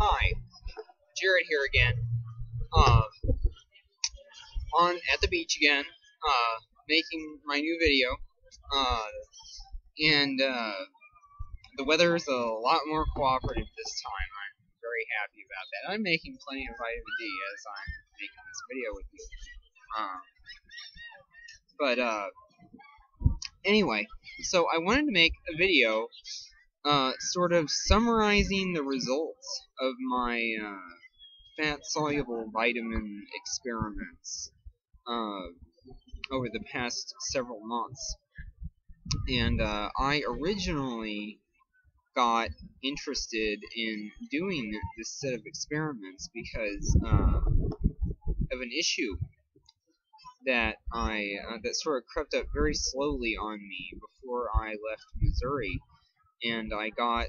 Hi, Jared here again. Uh, on at the beach again, making my new video. Uh, and the weather is a lot more cooperative this time. I'm very happy about that. I'm making plenty of vitamin D as I'm making this video with you. But anyway, so I wanted to make a video, sort of summarizing the results of my fat-soluble vitamin experiments. Uh, Over the past several months. And I originally got interested in doing this set of experiments because of an issue that sort of crept up very slowly on me before I left Missouri, and it got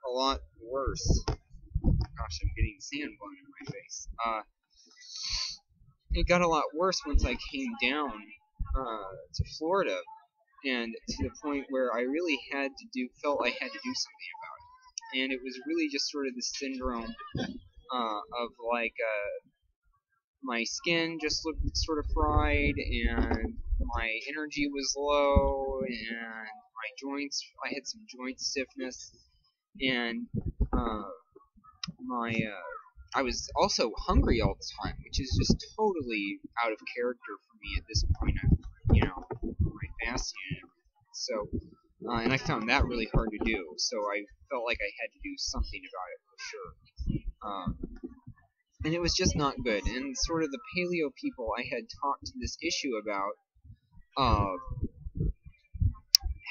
a lot worse. Gosh, I'm getting sand blown in my face. It got a lot worse once I came down to Florida, and to the point where I really felt I had to do something about it. And it was really just sort of this syndrome of like my skin just looked sort of fried, and my energy was low, and I had some joint stiffness, and my I was also hungry all the time, which is just totally out of character for me at this point. My fasting and everything. So, and I found that really hard to do. So I felt like I had to do something about it for sure. And it was just not good. And sort of the paleo people I had talked to this issue about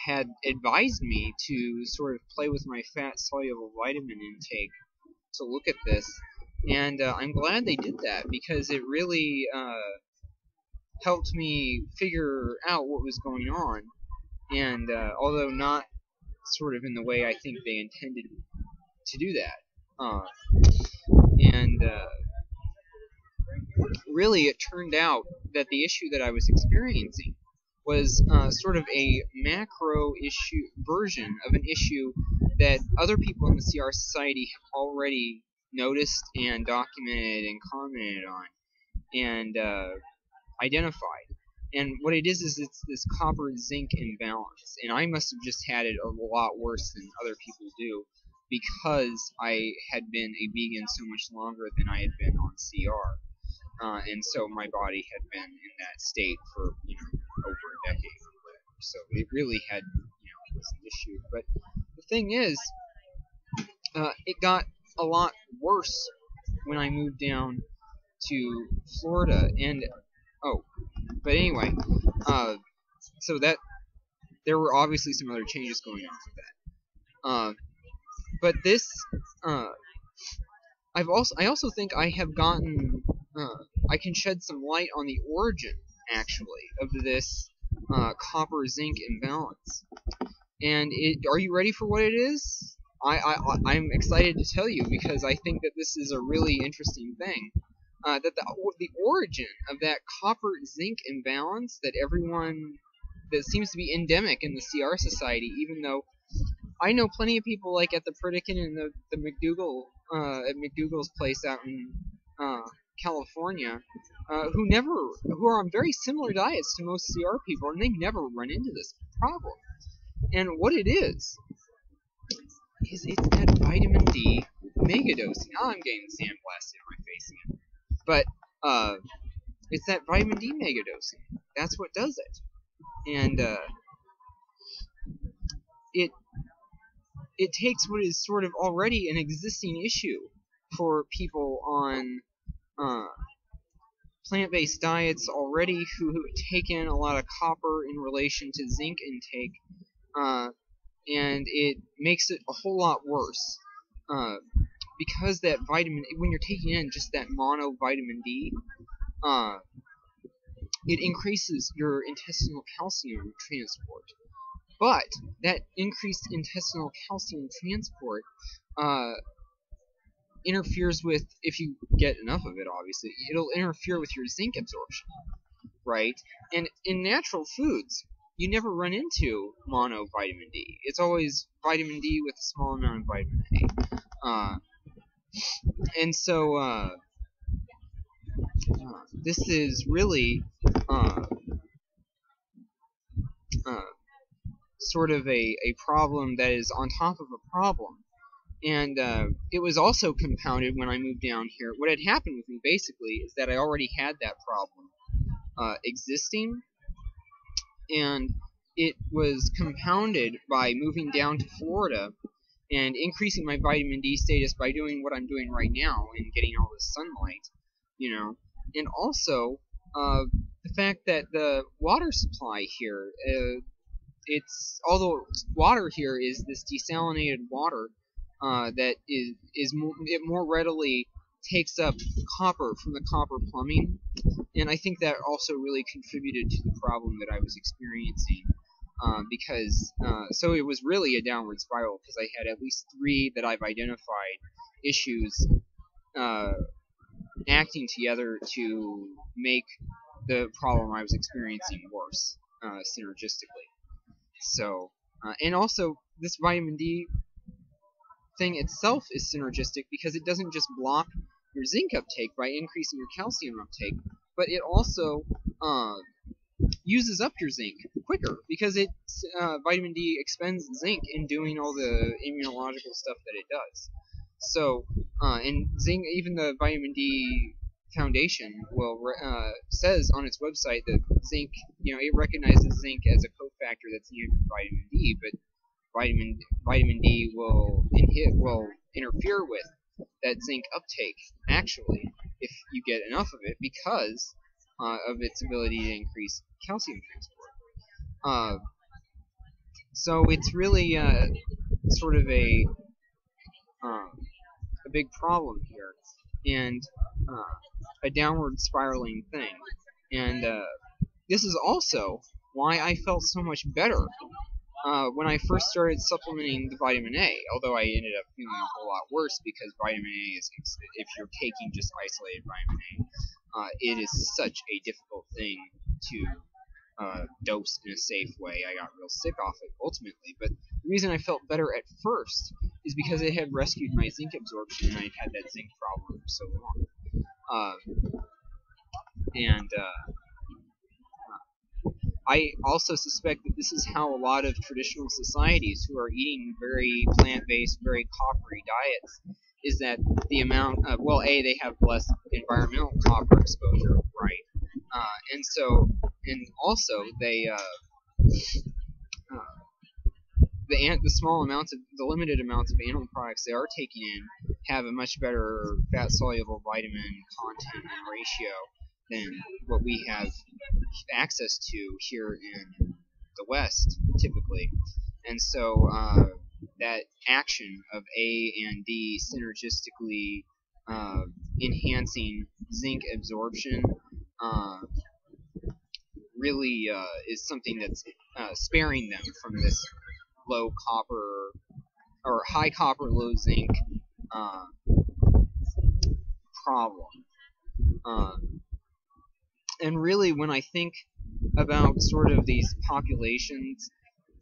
had advised me to sort of play with my fat soluble vitamin intake to look at this. And I'm glad they did that, because it really helped me figure out what was going on. And although not sort of in the way I think they intended to do that. And really, it turned out that the issue that I was experiencing was sort of a macro issue version of an issue that other people in the CR Society have already noticed and documented and commented on and identified. And what it is it's this copper zinc imbalance. And I must have just had it a lot worse than other people do, because I had been a vegan so much longer than I had been on CR. And so my body had been in that state for, over a decade or whatever. So it really had, was an issue. But the thing is, it got a lot worse when I moved down to Florida. But anyway, so that there were obviously some other changes going on with that. But this, I also think I have gotten, I can shed some light on the origin, actually, of this copper zinc imbalance. And are you ready for what it is? I'm excited to tell you, because I think that this is a really interesting thing. That the origin of that copper zinc imbalance that seems to be endemic in the CR Society, even though I know plenty of people like at the Pritikin and the McDougall at McDougall's place out in California, who are on very similar diets to most CR people, and they never run into this problem. And what it is it's that vitamin D megadosing. Now I'm getting sandblasted in my face again. But it's that vitamin D megadosing. That's what does it. And it takes what is sort of already an existing issue for people on plant-based diets already who take in a lot of copper in relation to zinc intake, and it makes it a whole lot worse. Because that vitamin, when you're taking in just that mono vitamin D, it increases your intestinal calcium transport. But that increased intestinal calcium transport interferes with, if you get enough of it, obviously, it'll interfere with your zinc absorption, right? And in natural foods, you never run into mono vitamin D. It's always vitamin D with a small amount of vitamin A. And so this is really uh, uh, sort of a problem that is on top of a problem. And it was also compounded when I moved down here. What had happened with me basically is that I already had that problem existing, and it was compounded by moving down to Florida and increasing my vitamin D status by doing what I'm doing right now and getting all this sunlight, and also the fact that the water supply here, although water here is this desalinated water that it more readily takes up copper from the copper plumbing, and I think that also really contributed to the problem that I was experiencing. Because so it was really a downward spiral because I had at least 3 that I've identified issues acting together to make the problem I was experiencing worse synergistically. So, and also this vitamin D thing itself is synergistic because it doesn't just block your zinc uptake by increasing your calcium uptake, but it also uses up your zinc quicker because vitamin D expends zinc in doing all the immunological stuff that it does. So, and zinc, even the Vitamin D Foundation says on its website that zinc, it recognizes zinc as a cofactor that's needed for vitamin D, but vitamin D will interfere with that zinc uptake actually if you get enough of it because of its ability to increase calcium transport. So it's really sort of a big problem here, and a downward spiraling thing. And this is also why I felt so much better when I first started supplementing the vitamin A, although I ended up feeling a whole lot worse because vitamin A is, if you're taking just isolated vitamin A, it is such a difficult thing to dose in a safe way. I got real sick off it ultimately, but the reason I felt better at first is because it had rescued my zinc absorption and I'd had that zinc problem for so long. And I also suspect that this is how a lot of traditional societies who are eating very plant-based, very coppery diets, is that the amount of, well, they have less environmental copper exposure, right? And also they, the limited amounts of animal products they are taking in have a much better fat-soluble vitamin content and ratio than what we have access to here in the West, typically. And so that action of A and D synergistically enhancing zinc absorption really is something that's sparing them from this low copper or high copper, low zinc problem. And really, when I think about sort of these populations,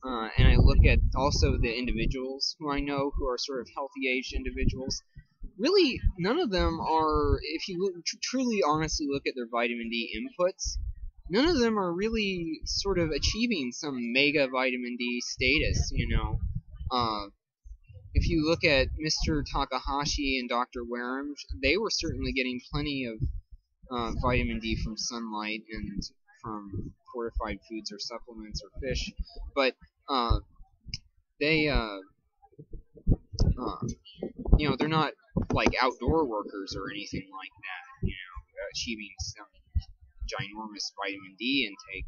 and I look at also the individuals who I know who are sort of healthy aged individuals, really none of them are, if you truly honestly look at their vitamin D inputs, none of them are really sort of achieving some mega vitamin D status, if you look at Mr. Takahashi and Dr. Wareham, they were certainly getting plenty of vitamin D from sunlight and from fortified foods or supplements or fish, but they're not like outdoor workers or anything like that, achieving some ginormous vitamin D intake.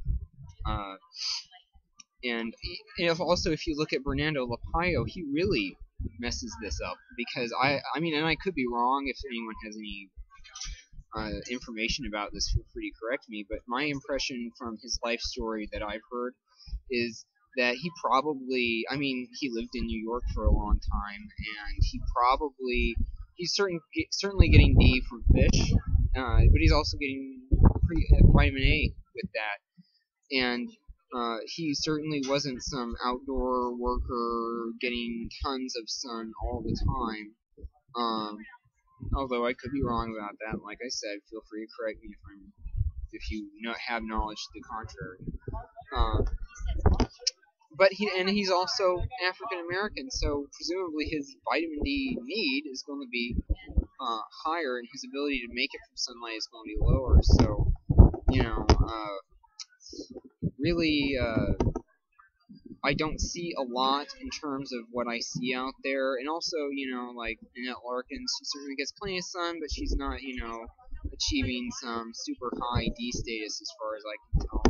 And if you look at Bernardo Lapaio, he really messes this up because and I could be wrong. If anyone has any information about this, feel free to correct me, but my impression from his life story that I've heard is that he lived in New York for a long time, and he's certainly getting D from fish, but he's also getting vitamin A with that, and He certainly wasn't some outdoor worker getting tons of sun all the time. Although I could be wrong about that. Like I said, feel free to correct me if you have knowledge to the contrary. But he's also African American, so presumably his vitamin D need is going to be higher, and his ability to make it from sunlight is going to be lower. So, really, I don't see a lot in terms of what I see out there. And also, like Annette Larkin, she certainly gets plenty of sun, but she's not, achieving some super high D status as far as I can tell.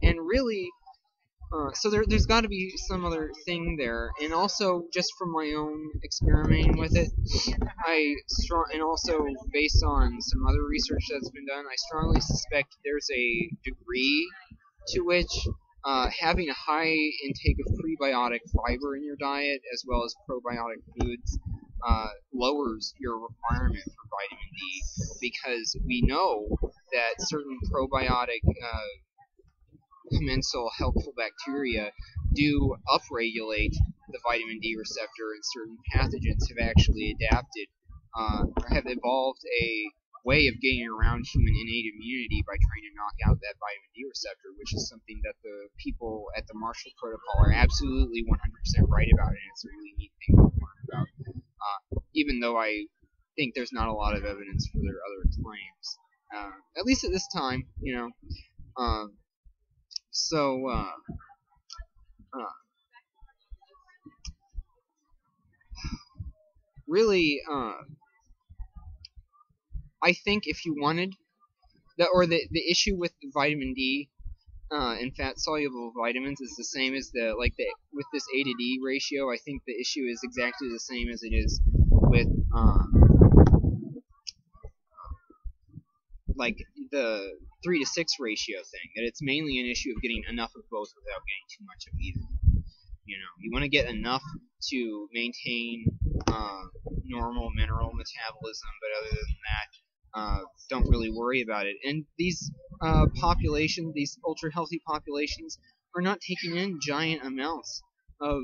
And really, so there's got to be some other thing there. And also, just from my own experimenting with it, and also based on some other research that's been done, I strongly suspect there's a degree to which having a high intake of prebiotic fiber in your diet, as well as probiotic foods, lowers your requirement for vitamin D, because we know that certain probiotic commensal helpful bacteria do upregulate the vitamin D receptor, and certain pathogens have actually adapted or have evolved a way of getting around human innate immunity by trying to knock out that vitamin D receptor, which is something that the people at the Marshall Protocol are absolutely 100% right about, and it's a really neat thing to learn about. Even though I think there's not a lot of evidence for their other claims, at least at this time, really, I think if you wanted the issue with vitamin D and fat soluble vitamins is the same as with this A to D ratio. I think the issue is exactly the same as it is with like the 3 to 6 ratio thing. That it's mainly an issue of getting enough of both without getting too much of either. You want to get enough to maintain normal mineral metabolism, but other than that, don't really worry about it. And these these ultra healthy populations, are not taking in giant amounts of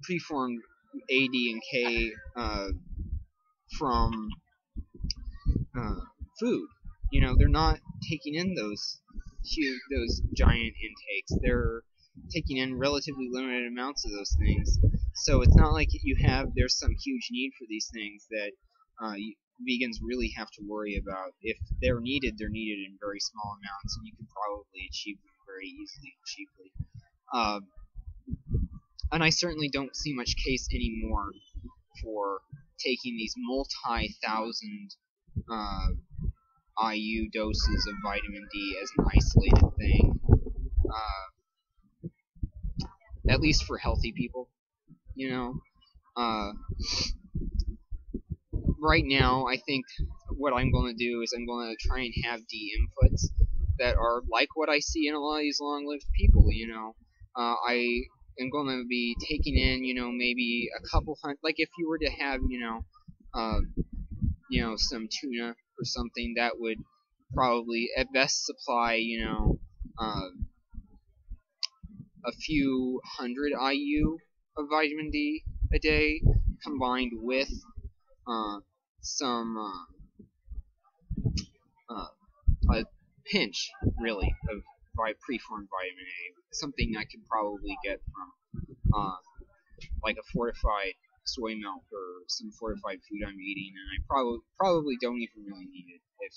preformed A, D, and K from food. They're not taking in those giant intakes. They're taking in relatively limited amounts of those things. So it's not like there's some huge need for these things that vegans really have to worry about. If they're needed in very small amounts, and you can probably achieve them very easily and cheaply. And I certainly don't see much case anymore for taking these multi-thousand IU doses of vitamin D as an isolated thing. At least for healthy people, right now, I think what I'm going to do is I'm going to try and have D inputs that are like what I see in a lot of these long-lived people. I am going to be taking in, maybe a couple hundred. Like if you were to have, some tuna or something, that would probably at best supply, a few hundred IU of vitamin D a day, combined with some a pinch, really, of preformed vitamin A, something I could probably get from like a fortified soy milk or some fortified food I'm eating, and I probably don't even really need it if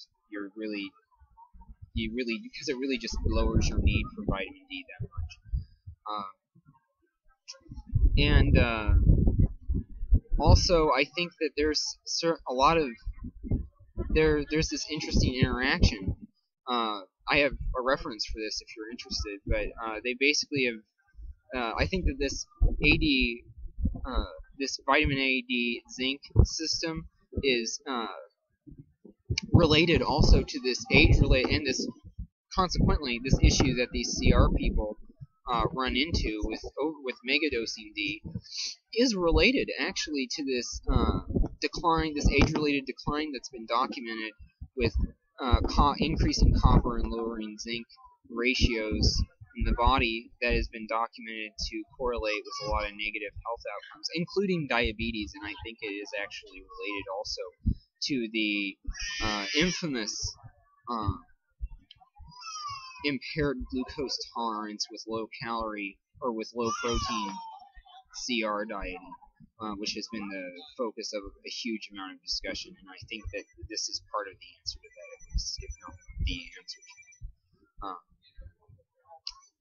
because it really just lowers your need for vitamin D that much. Also, I think that there's there's this interesting interaction. I have a reference for this if you're interested, but they basically have. I think that this this vitamin A, D, zinc system is related also to this age-related, and consequently this issue that these CR people run into with megadosing D is related actually to this decline, this age-related decline that's been documented with increasing copper and lowering zinc ratios in the body that has been documented to correlate with a lot of negative health outcomes, including diabetes, and I think it is actually related also to the infamous impaired glucose tolerance with low calorie or with low protein CR dieting, which has been the focus of a huge amount of discussion, and I think that this is part of the answer to that, at least, if not the answer.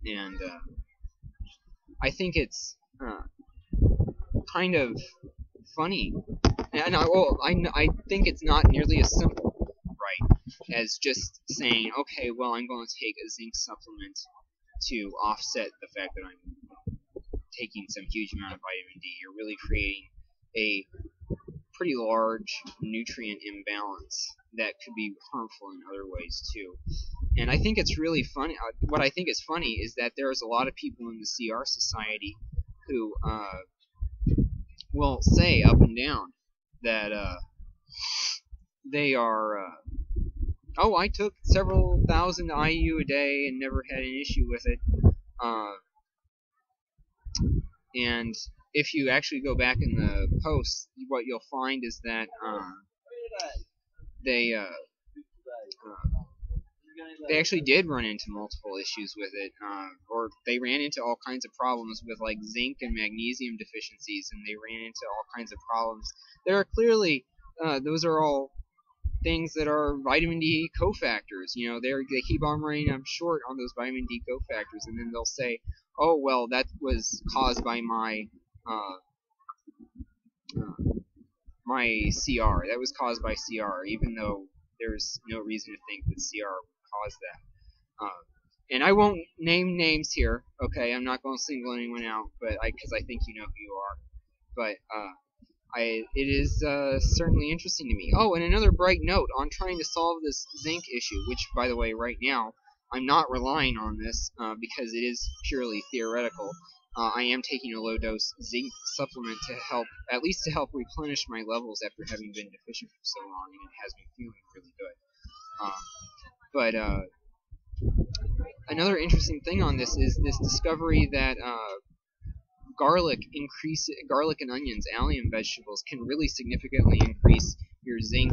And I think it's kind of funny, and I think it's not nearly as simple, right, as just saying, okay, well, I'm going to take a zinc supplement to offset the fact that I'm taking some huge amount of vitamin D. You're really creating a pretty large nutrient imbalance that could be harmful in other ways too. And I think it's really funny. What I think is funny is that there's a lot of people in the CR Society who will say up and down that they are, oh, I took several thousand IU a day and never had an issue with it. And if you actually go back in the posts, what you'll find is that they actually did run into multiple issues with it, or they ran into all kinds of problems with like zinc and magnesium deficiencies, and they ran into all kinds of problems. There are clearly, those are all things that are vitamin D cofactors. You know, they keep on running up short on those vitamin D cofactors, and then they'll say, oh, well, that was caused by my my CR. That was caused by CR, even though there's no reason to think that CR would cause that. And I won't name names here, okay? I'm not going to single anyone out, but because I think you know who you are. But it is certainly interesting to me. Oh, and another bright note on trying to solve this zinc issue, which, by the way, right now, I'm not relying on this because it is purely theoretical. I am taking a low-dose zinc supplement to help, at least to help replenish my levels after having been deficient for so long, and it has me feeling really good. But another interesting thing on this is this discovery that garlic and onions, allium vegetables, can really significantly increase your zinc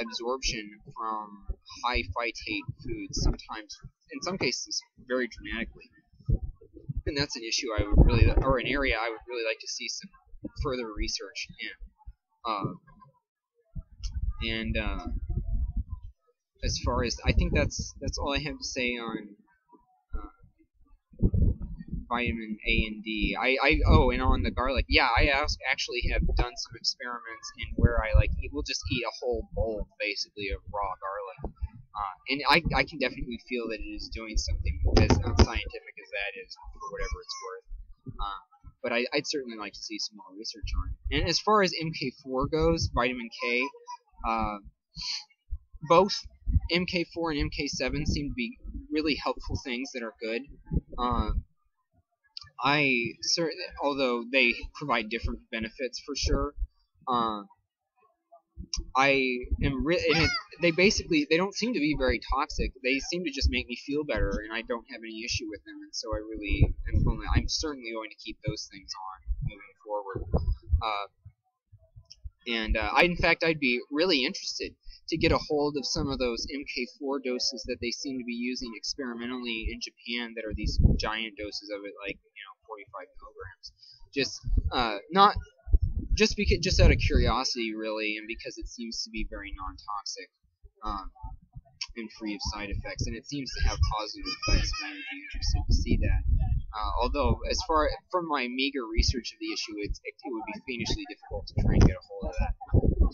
absorption from high phytate foods, sometimes, in some cases, very dramatically. And that's an issue I would really, or an area I would really like to see some further research in. As far as, I think that's all I have to say on vitamin A and D. Oh, and on the garlic, yeah, I actually have done some experiments in where I we'll just eat a whole bowl basically of raw garlic, and I can definitely feel that it is doing something as unscientific as that is for whatever it's worth. But I'd certainly like to see some more research on it. And as far as MK4 goes, vitamin K, both MK4 and MK7 seem to be really helpful things that are good. Although they provide different benefits for sure, they don't seem to be very toxic. They seem to just make me feel better, and I don't have any issue with them. And so I'm certainly going to keep those things on moving forward. In fact, I'd be really interested to get a hold of some of those MK4 doses that they seem to be using experimentally in Japan, that are these giant doses of it, 45 milligrams. Just out of curiosity, really, and because it seems to be very non-toxic and free of side effects, and it seems to have positive effects, and I would be interested to see that. Although, from my meager research of the issue, it would be fiendishly difficult to try and get a hold of that.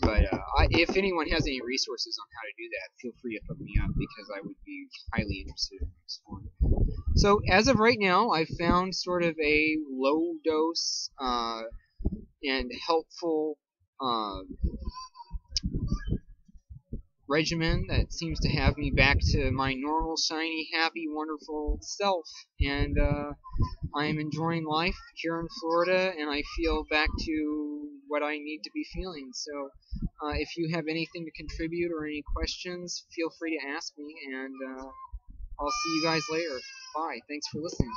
But if anyone has any resources on how to do that, feel free to hook me up, because I would be highly interested in exploring. So as of right now, I've found sort of a low dose and helpful regimen that seems to have me back to my normal, shiny, happy, wonderful self, and I am enjoying life here in Florida, and I feel back to what I need to be feeling. So if you have anything to contribute or any questions, feel free to ask me, and I'll see you guys later. Bye. Thanks for listening.